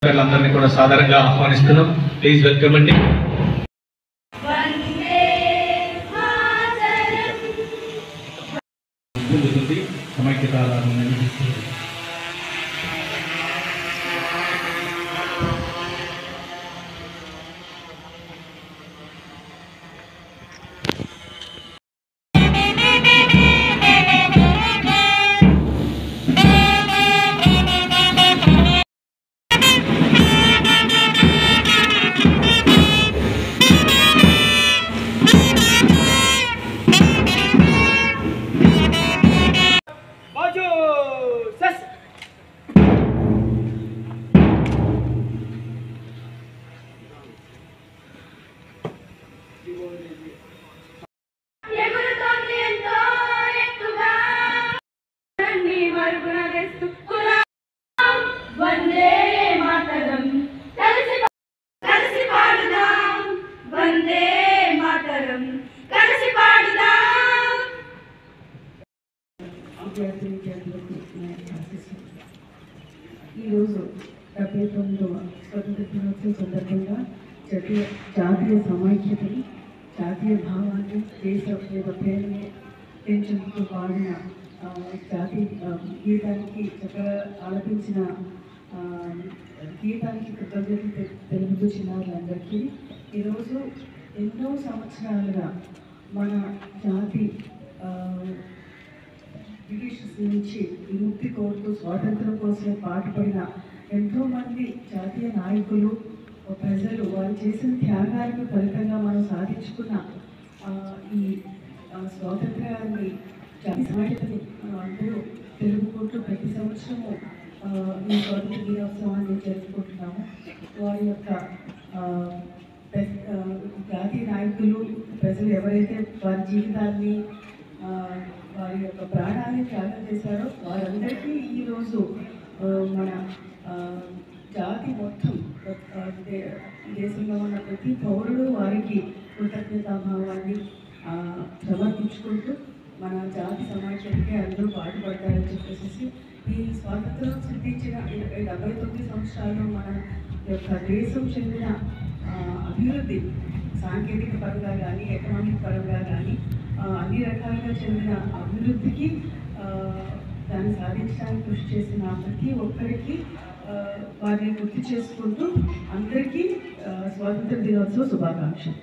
అందరినీ కూడా సాధారణంగా ఆహ్వానిస్తున్నాం. ప్లీజ్ వెల్కమ్ అండి. సమైక్యత ఈరోజు 79వ స్వతంత్ర దినోత్సవం సందర్భంగా జాతీయ సమైక్యతని, జాతీయ భావాన్ని, దేశ ప్రేమని పెంచేందుకు వాడిన జాతీయ గీతానికి చక్కగా ఆలపించిన గీతానికి కృతజ్ఞతలు తెలుపుతూ చిన్నారులందరికీ ఈరోజు ఎన్నో సంవత్సరాలుగా మన జాతి బ్రిటిష్ నుంచి విముక్తి కోరుతూ స్వాతంత్రం కోసమే పాటుపడిన ఎంతోమంది జాతీయ నాయకులు, ప్రజలు వారు చేసిన త్యాగాలకు ఫలితంగా మనం సాధించుకున్న ఈ స్వాతంత్రాన్ని, జాతీయ సమైక్యతని మనం అందరూ తెలుపుకుంటూ ప్రతి సంవత్సరము ఈ స్వాతంత్ర దినోత్సవాన్ని జరుపుకుంటున్నాము. వారి యొక్క జాతీయ నాయకులు, ప్రజలు ఎవరైతే వారి జీవితాన్ని, వారి యొక్క ప్రాణాన్ని త్యాగం చేశారో వారందరికీ ఈరోజు మన జాతి మొత్తం దేశంలో ఉన్న ప్రతి పౌరుడు వారికి కృతజ్ఞతాభావాన్ని సమర్పించుకుంటూ మన జాతి సమాజానికి అందరూ పాటుపడతారని చెప్పేసి ఈ స్వాతంత్రం సిద్ధించిన 79 సంవత్సరాల్లో మన యొక్క దేశం చెందిన అభివృద్ధి, సాంకేతిక పరంగా కానీ, ఎకనామిక్ పరంగా కానీ అన్ని రకాలుగా చెందిన అభివృద్ధికి, దాన్ని సాధించడానికి కృషి చేసిన ప్రతి ఒక్కరికి వారిని గుర్తు చేసుకుంటూ అందరికీ స్వాతంత్ర దినోత్సవ శుభాకాంక్షలు.